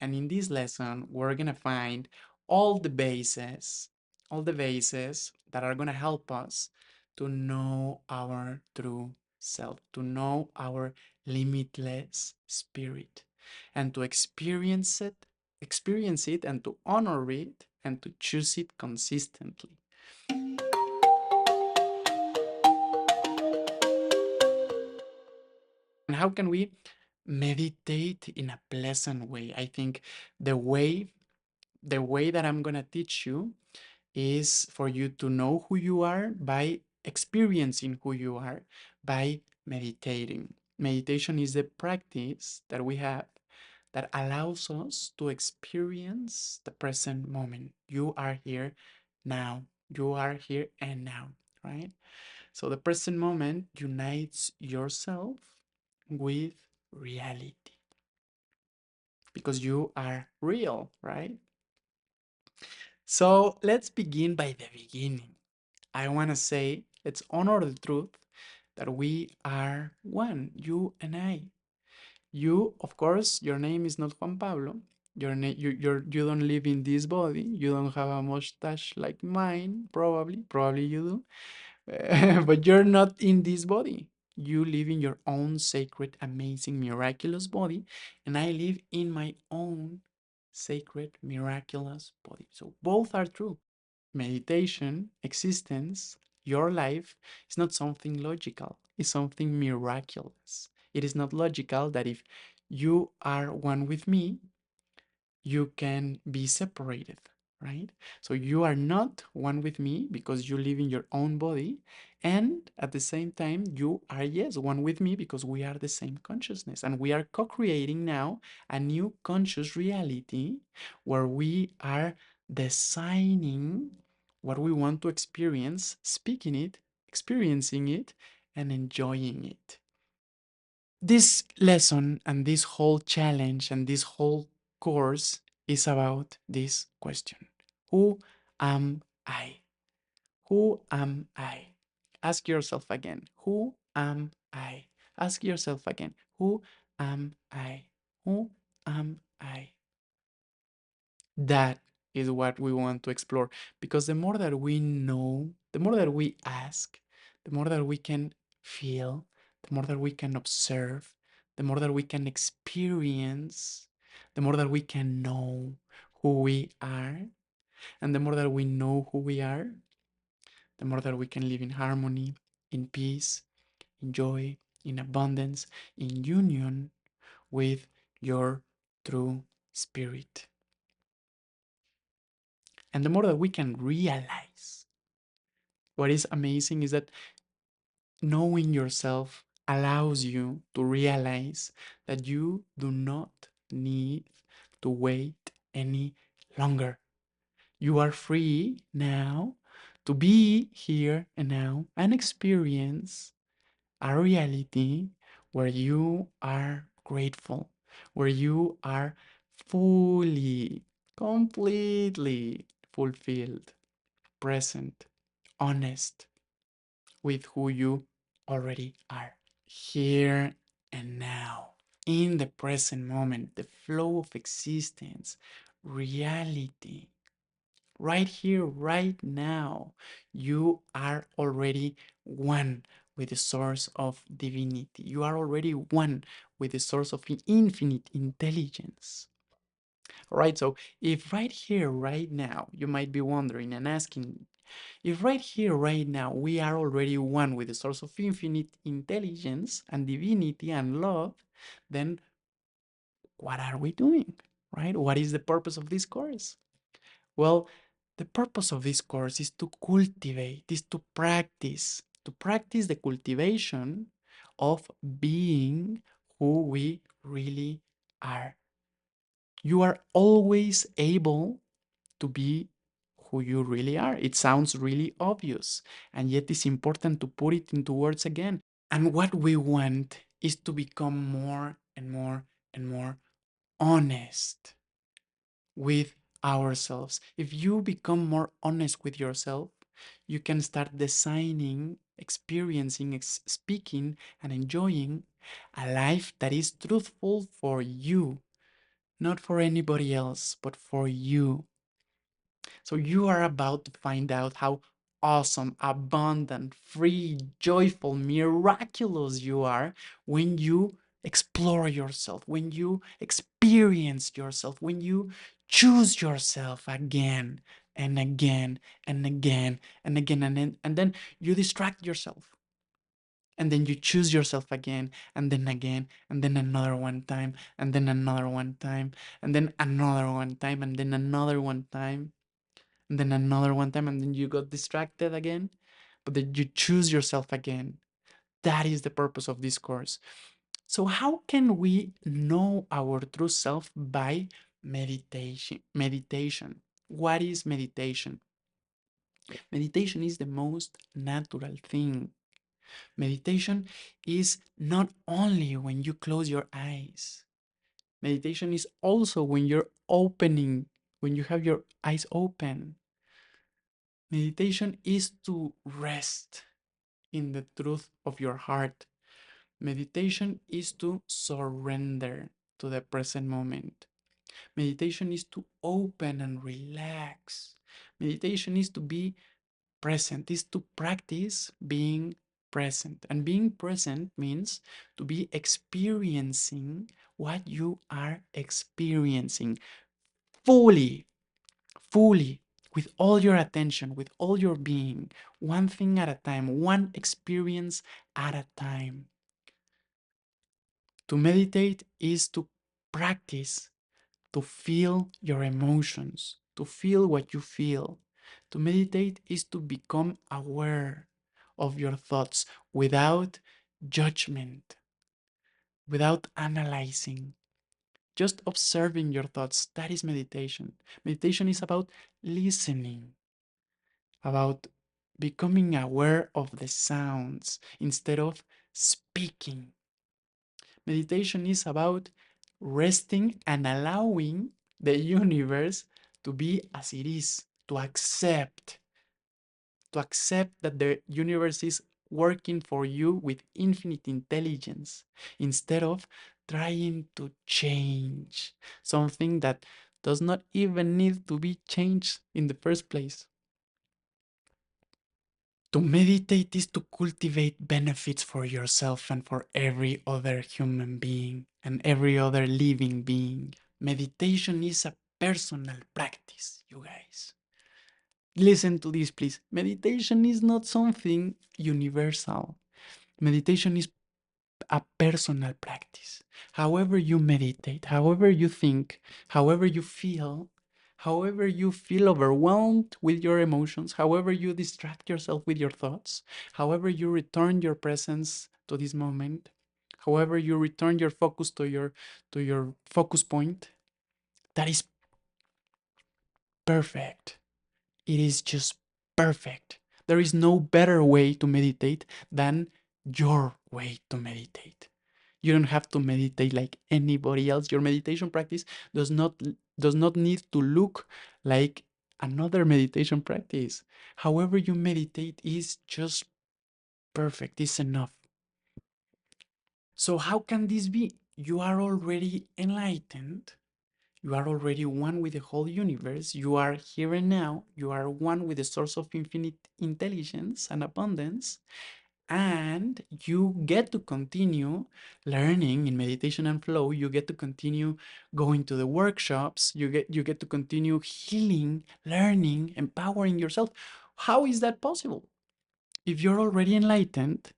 And in this lesson, we're gonna find all the bases, all the bases that are gonna help us to know our true self, to know our limitless spirit, and to experience it, and to honor it, and to choose it consistently. And how can we meditate in a pleasant way? I think the way the way that I'm gonna teach you is for you to know who you are by experiencing who you are by meditating. Meditation is the practice that we have that allows us to experience the present moment. You are here now. You are here and now, right? So the present moment unites yourself with reality because you are real, right? So let's begin by the beginning. I want to say, let's honor the truth that we are one, you and I. You, of course, your name is not Juan Pablo. You don't live in this body. You don't have a mustache like mine, probably. Probably you do. But you're not in this body. You live in your own sacred, amazing, miraculous body, and I live in my own sacred, miraculous body. So both are true. Meditation, existence, your life is not something logical, it's something miraculous. It is not logical that if you are one with me, you can be separated, right? So you are not one with me because you live in your own body. And at the same time, you are, yes, one with me because we are the same consciousness. And we are co creating now a new conscious reality where we are designing what we want to experience, speaking it, experiencing it, and enjoying it. This lesson and this whole challenge and this whole course is about this question. Who am I? Who am I? Ask yourself again. Who am I? Ask yourself again. Who am I? Who am I? That is what we want to explore because the more that we know, the more that we ask, the more that we can feel, the more that we can observe, the more that we can experience, the more that we can know who we are, and the more that we know who we are, the more that we can live in harmony, in peace, in joy, in abundance, in union with your true spirit. And the more that we can realize, what is amazing is that knowing yourself allows you to realize that you do not need to wait any longer. You are free now to be here and now and experience a reality where you are grateful, where you are fully, completely fulfilled, present, honest with who you already are. Here and now, in the present moment, the flow of existence, reality, right here, right now, you are already one with the source of divinity. You are already one with the source of infinite intelligence. All right, so if right here, right now, you might be wondering and asking, if right here, right now, we are already one with the source of infinite intelligence and divinity and love, then what are we doing, right? What is the purpose of this course? Well, the purpose of this course is to cultivate, is to practice the cultivation of being who we really are. You are always able to be who you really are. It sounds really obvious, and yet it's important to put it into words again. And what we want is to become more and more and more honest with ourselves. If you become more honest with yourself, you can start designing, experiencing, speaking, and enjoying a life that is truthful for you, not for anybody else, but for you. So you are about to find out how awesome, abundant, free, joyful, miraculous you are when you explore yourself, when you experience yourself, when you choose yourself again and again and again and again and then you distract yourself, and then you choose yourself again and then again and then another one time and then another one time and then another one time and then another one time and then another one time, and then you got distracted again, but then you choose yourself again. That is the purpose of this course. So how can we know our true self? By meditation. What is meditation? Meditation is the most natural thing. Meditation is not only when you close your eyes. Meditation is also when you're opening, when you have your eyes open. Meditation is to rest in the truth of your heart. Meditation is to surrender to the present moment. Meditation is to open and relax. Meditation is to be present, is to practice being present. And being present means to be experiencing what you are experiencing fully, fully, with all your attention, with all your being, one thing at a time, one experience at a time. To meditate is to practice, to feel your emotions, to feel what you feel. To meditate is to become aware of your thoughts without judgment, without analyzing, just observing your thoughts. That is meditation. Meditation is about listening, about becoming aware of the sounds instead of speaking. Meditation is about resting and allowing the universe to be as it is, to accept that the universe is working for you with infinite intelligence instead of trying to change something that does not even need to be changed in the first place. To meditate is to cultivate benefits for yourself and for every other human being and every other living being. Meditation is a personal practice, you guys. Listen to this, please. Meditation is not something universal. Meditation is a personal practice. However you meditate, however you think, however you feel overwhelmed with your emotions, however you distract yourself with your thoughts, however you return your presence to this moment, however you return your focus to your focus point, that is perfect. It is just perfect. There is no better way to meditate than your way to meditate. You don't have to meditate like anybody else. Your meditation practice does not does not need to look like another meditation practice. However you meditate is just perfect. It's enough. So how can this be? You are already enlightened. You are already one with the whole universe. You are here and now. You are one with the source of infinite intelligence and abundance. And you get to continue learning in meditation and flow. You get to continue going to the workshops. You get to continue healing, learning, empowering yourself. How is that possible? If you're already enlightened,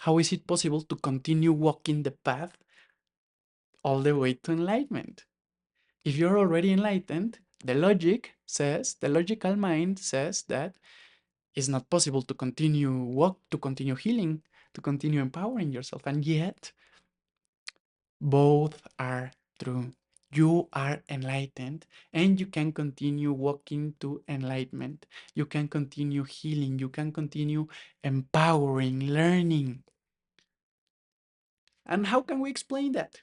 how is it possible to continue walking the path all the way to enlightenment? If you're already enlightened, the logical mind says that it's not possible to continue healing, to continue empowering yourself. And yet, both are true. You are enlightened and you can continue walking to enlightenment. You can continue healing. You can continue empowering, learning. And how can we explain that?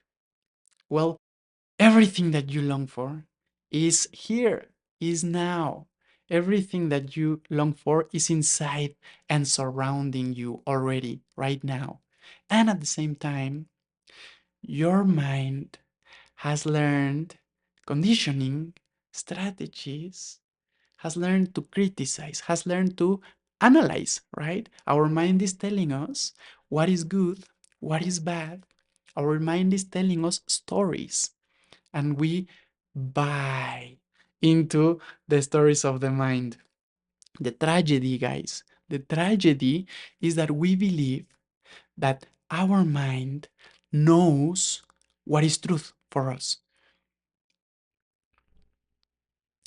Well, everything that you long for is here, is now. Everything that you long for is inside and surrounding you already, right now. And at the same time, your mind has learned conditioning strategies, has learned to criticize, has learned to analyze, right? Our mind is telling us what is good, what is bad. Our mind is telling us stories, and we buy into the stories of the mind. The tragedy, guys, the tragedy is that we believe that our mind knows what is truth for us.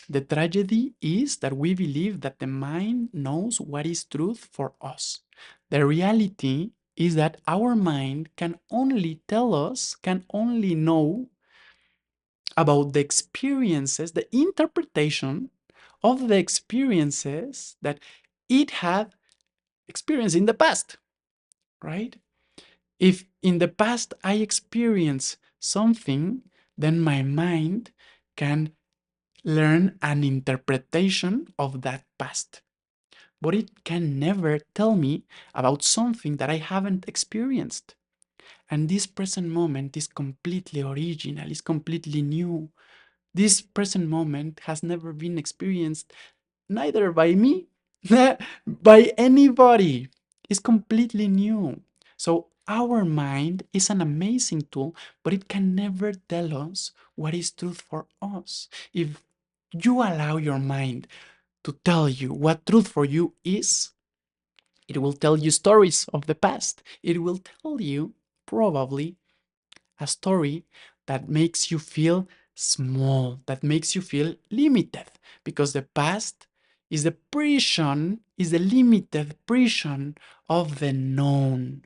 The tragedy is that we believe that the mind knows what is truth for us. The reality is that our mind can only tell us, can only know about the experiences, the interpretation of the experiences that it had experienced in the past, right? If in the past I experience something, then my mind can learn an interpretation of that past. But it can never tell me about something that I haven't experienced. And this present moment is completely original, is completely new. This present moment has never been experienced neither by me, by anybody. It's completely new. So our mind is an amazing tool, but it can never tell us what is truth for us. If you allow your mind to tell you what truth for you is, it will tell you stories of the past. It will tell you probably a story that makes you feel small, that makes you feel limited, because the past is the prison, is the limited prison of the known.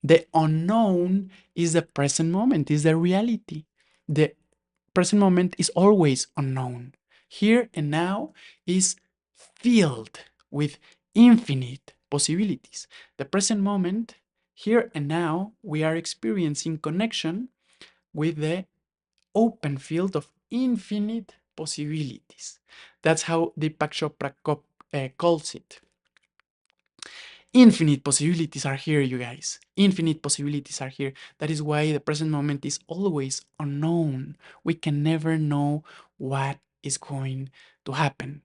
The unknown is the present moment, is the reality. The present moment is always unknown. Here and now is filled with infinite possibilities. The present moment, here and now, we are experiencing connection with the open field of infinite possibilities. That's how Deepak Chopra calls it. Infinite possibilities are here, you guys. Infinite possibilities are here. That is why the present moment is always unknown. We can never know what is going to happen,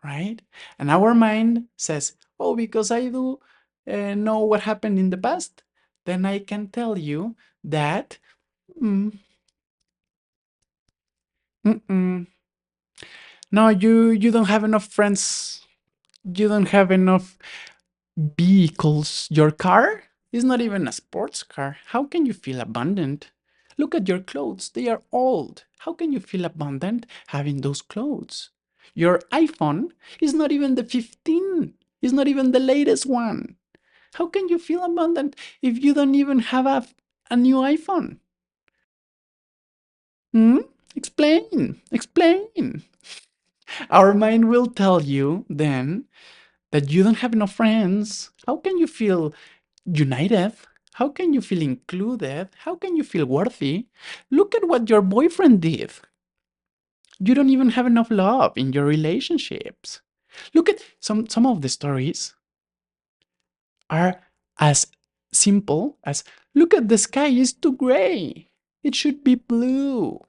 right? And our mind says, oh, because I do know what happened in the past, then I can tell you that mm, mm-mm, no, you don't have enough friends. You don't have enough vehicles. Your car is not even a sports car. How can you feel abundant? Look at your clothes. They are old. How can you feel abundant having those clothes? Your iPhone is not even the 15. It's not even the latest one. How can you feel abundant if you don't even have a new iPhone? Hmm? Explain. Explain. Our mind will tell you then that you don't have enough friends. How can you feel united? How can you feel included? How can you feel worthy? Look at what your boyfriend did. You don't even have enough love in your relationships. Look at some of the stories are as simple as look at the sky is too gray. It should be blue,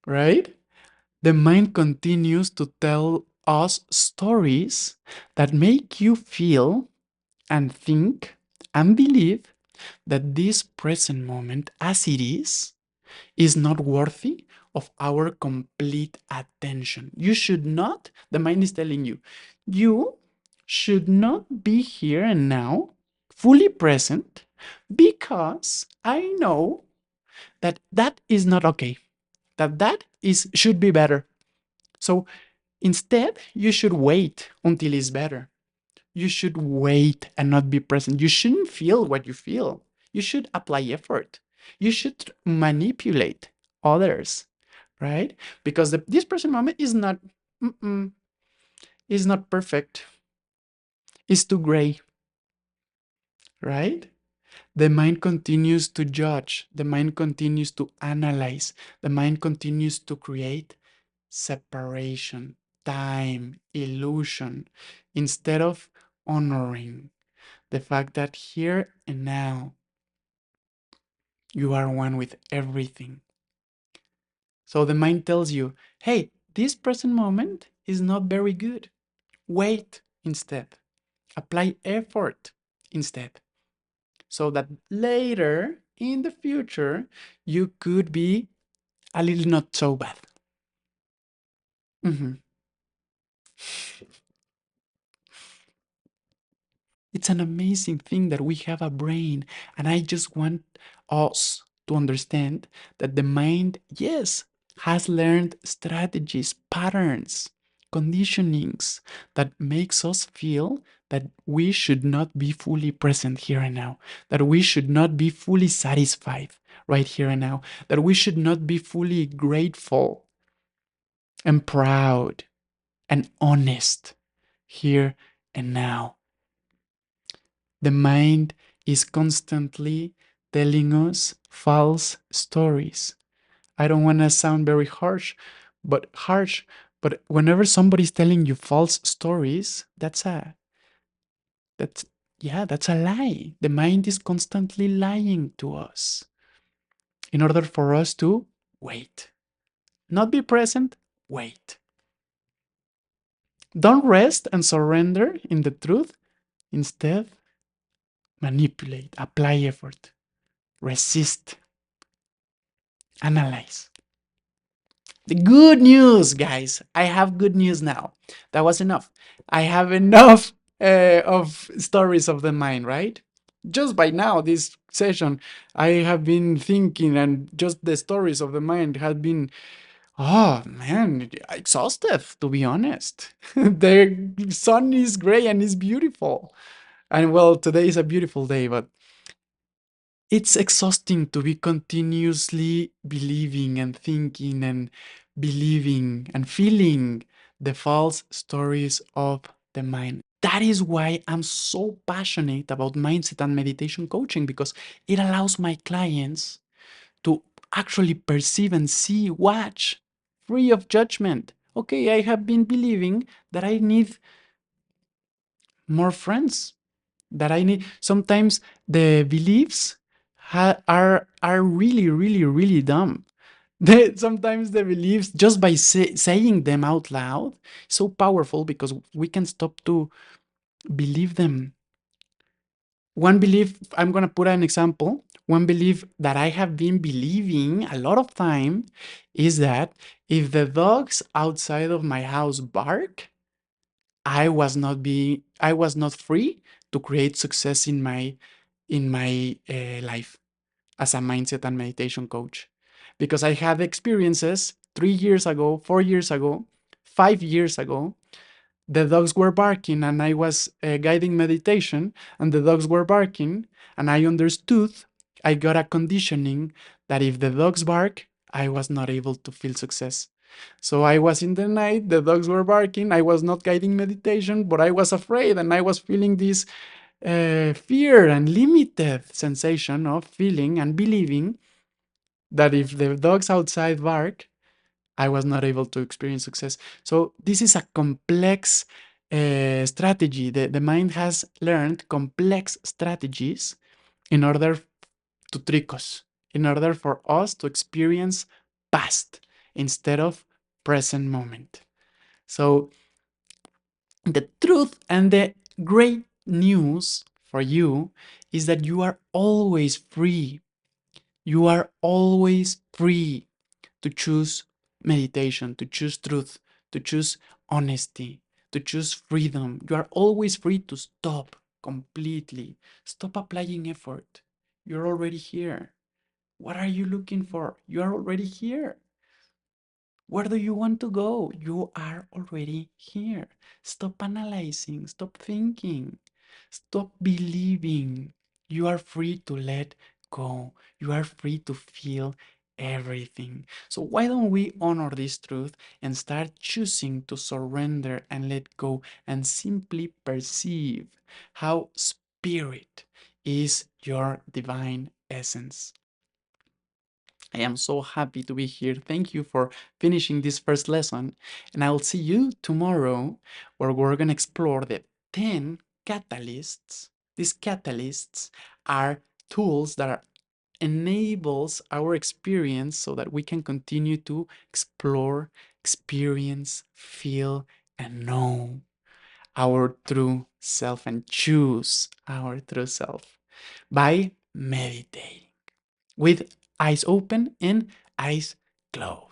right? The mind continues to tell us stories that make you feel and think and believe that this present moment as it is not worthy of our complete attention. You should not, the mind is telling you, you should not be here and now fully present because I know that that is not okay, that that is should be better. So instead, you should wait until it's better. You should wait and not be present. You shouldn't feel what you feel. You should apply effort. You should manipulate others, right? Because this present moment mm-mm, is not perfect. It's too gray, right? The mind continues to judge. The mind continues to analyze. The mind continues to create separation, time, illusion, instead of honoring the fact that here and now You are one with everything. So the mind tells you, hey, this present moment is not very good. Wait instead. Apply effort instead. So that later in the future, you could be a little not so bad. Mhm. It's an amazing thing that we have a brain. And I just want us to understand that the mind, yes, has learned strategies, patterns, conditionings that makes us feel that we should not be fully present here and now, that we should not be fully satisfied right here and now, that we should not be fully grateful and proud and honest here and now. The mind is constantly telling us false stories. I don't want to sound very harsh, but whenever somebody's telling you false stories, that's that's a lie. The mind is constantly lying to us in order for us to wait. Not be present, wait. Don't rest and surrender in the truth. Instead, manipulate, apply effort, resist, analyze. The good news, guys. I have good news now. That was enough. I have enough of stories of the mind, right? Just by now, this session, I have been thinking, and just the stories of the mind have been, oh man, exhausted, to be honest. The sun is gray and is beautiful. And well, today is a beautiful day, but it's exhausting to be continuously believing and thinking and believing and feeling the false stories of the mind. That is why I'm so passionate about mindset and meditation coaching, because it allows my clients to actually perceive and see, watch, free of judgment. Okay, I have been believing that I need more friends, that I need. Sometimes the beliefs are really, really, really dumb. Sometimes the beliefs, just by saying them out loud, so powerful because we can stop to believe them. One belief, I'm gonna put an example. One belief that I have been believing a lot of time is that if the dogs outside of my house bark, I was not free to create success in my life as a mindset and meditation coach, because I had experiences 3 years ago, 4 years ago, 5 years ago. The dogs were barking and I was guiding meditation, and the dogs were barking, and I understood. I got a conditioning that if the dogs bark, I was not able to feel success. So I was in the night, the dogs were barking, I was not guiding meditation, but I was afraid and I was feeling this fear and limited sensation of feeling and believing that if the dogs outside bark, I was not able to experience success. So this is a complex strategy. The mind has learned complex strategies in order to trick us, in order for us to experience past instead of present moment. So the truth and the great news for you is that you are always free. You are always free to choose meditation, to choose truth, to choose honesty, to choose freedom. You are always free to stop completely. Stop applying effort. You're already here. What are you looking for? You are already here. Where do you want to go? You are already here. Stop analyzing. Stop thinking. Stop believing. You are free to let go. You are free to feel everything. So, why don't we honor this truth and start choosing to surrender and let go and simply perceive how spirit is your divine essence? I am so happy to be here. Thank you for finishing this first lesson. And I'll see you tomorrow, where we're going to explore the 10 catalysts. These catalysts are tools that enables our experience so that we can continue to explore, experience, feel, and know our true self and choose our true self by meditating with eyes open and eyes closed.